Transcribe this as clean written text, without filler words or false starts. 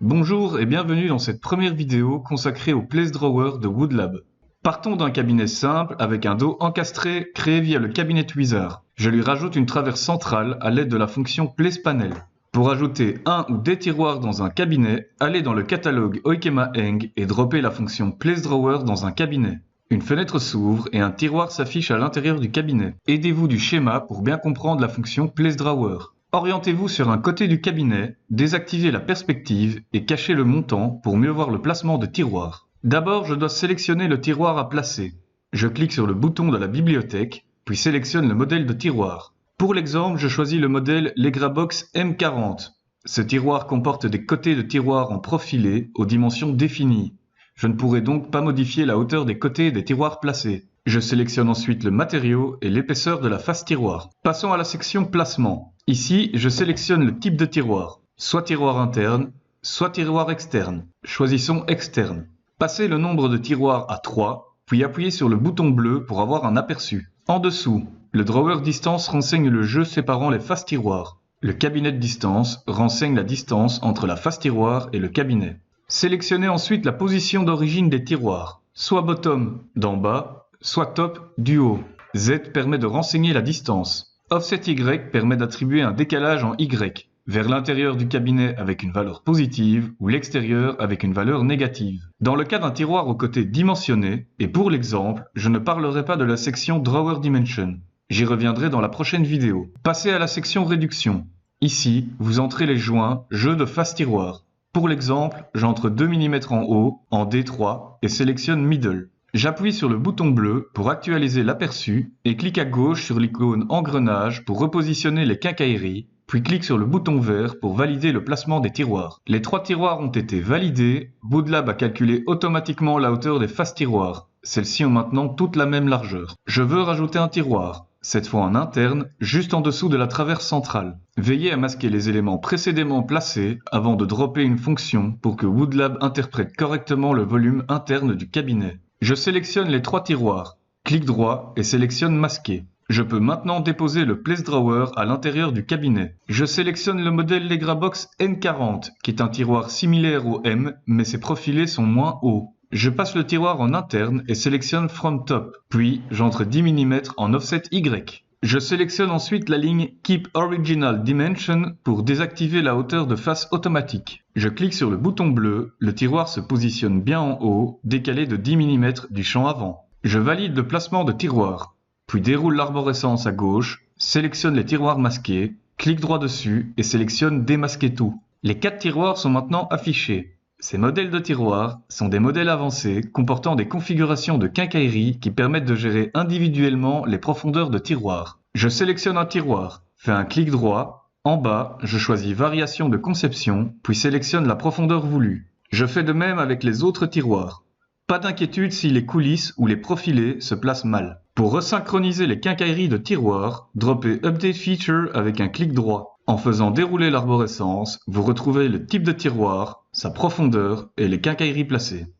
Bonjour et bienvenue dans cette première vidéo consacrée au Place Drawer de Woodlab. Partons d'un cabinet simple avec un dos encastré créé via le Cabinet Wizard. Je lui rajoute une traverse centrale à l'aide de la fonction Place Panel. Pour ajouter un ou des tiroirs dans un cabinet, allez dans le catalogue Oikema Eng et droppez la fonction Place Drawer dans un cabinet. Une fenêtre s'ouvre et un tiroir s'affiche à l'intérieur du cabinet. Aidez-vous du schéma pour bien comprendre la fonction Place Drawer. Orientez-vous sur un côté du cabinet, désactivez la perspective et cachez le montant pour mieux voir le placement de tiroirs. D'abord, je dois sélectionner le tiroir à placer. Je clique sur le bouton de la bibliothèque, puis sélectionne le modèle de tiroir. Pour l'exemple, je choisis le modèle Legrabox M40. Ce tiroir comporte des côtés de tiroir en profilé aux dimensions définies. Je ne pourrai donc pas modifier la hauteur des côtés des tiroirs placés. Je sélectionne ensuite le matériau et l'épaisseur de la face tiroir. Passons à la section placement. Ici, je sélectionne le type de tiroir, soit tiroir interne, soit tiroir externe. Choisissons externe. Passez le nombre de tiroirs à 3, puis appuyez sur le bouton bleu pour avoir un aperçu. En dessous, le drawer distance renseigne le jeu séparant les faces tiroirs. Le cabinet de distance renseigne la distance entre la face tiroir et le cabinet. Sélectionnez ensuite la position d'origine des tiroirs, soit bottom d'en bas, soit top du haut. Z permet de renseigner la distance. Offset Y permet d'attribuer un décalage en Y, vers l'intérieur du cabinet avec une valeur positive ou l'extérieur avec une valeur négative. Dans le cas d'un tiroir au côté dimensionné, et pour l'exemple, je ne parlerai pas de la section Drawer Dimension. J'y reviendrai dans la prochaine vidéo. Passez à la section réduction. Ici, vous entrez les joints jeu de face tiroir. Pour l'exemple, j'entre 2 mm en haut, en D3, et sélectionne Middle. J'appuie sur le bouton bleu pour actualiser l'aperçu et clique à gauche sur l'icône engrenage pour repositionner les quincailleries, puis clique sur le bouton vert pour valider le placement des tiroirs. Les 3 tiroirs ont été validés, Woodlab a calculé automatiquement la hauteur des faces tiroirs. Celles-ci ont maintenant toute la même largeur. Je veux rajouter un tiroir, cette fois en interne, juste en dessous de la traverse centrale. Veillez à masquer les éléments précédemment placés avant de dropper une fonction pour que Woodlab interprète correctement le volume interne du cabinet. Je sélectionne les 3 tiroirs, clic droit et sélectionne masquer. Je peux maintenant déposer le Place Drawer à l'intérieur du cabinet. Je sélectionne le modèle Legrabox N40, qui est un tiroir similaire au M, mais ses profilés sont moins hauts. Je passe le tiroir en interne et sélectionne From Top, puis j'entre 10 mm en offset Y. Je sélectionne ensuite la ligne Keep Original Dimension pour désactiver la hauteur de face automatique. Je clique sur le bouton bleu, le tiroir se positionne bien en haut, décalé de 10 mm du champ avant. Je valide le placement de tiroir, puis déroule l'arborescence à gauche, sélectionne les tiroirs masqués, clique droit dessus et sélectionne Démasquer tout. Les 4 tiroirs sont maintenant affichés. Ces modèles de tiroirs sont des modèles avancés comportant des configurations de quincaillerie qui permettent de gérer individuellement les profondeurs de tiroirs. Je sélectionne un tiroir, fais un clic droit, en bas, je choisis Variation de conception, puis sélectionne la profondeur voulue. Je fais de même avec les autres tiroirs. Pas d'inquiétude si les coulisses ou les profilés se placent mal. Pour resynchroniser les quincailleries de tiroirs, droppez Update Feature avec un clic droit. En faisant dérouler l'arborescence, vous retrouvez le type de tiroir, sa profondeur et les quincailleries placées.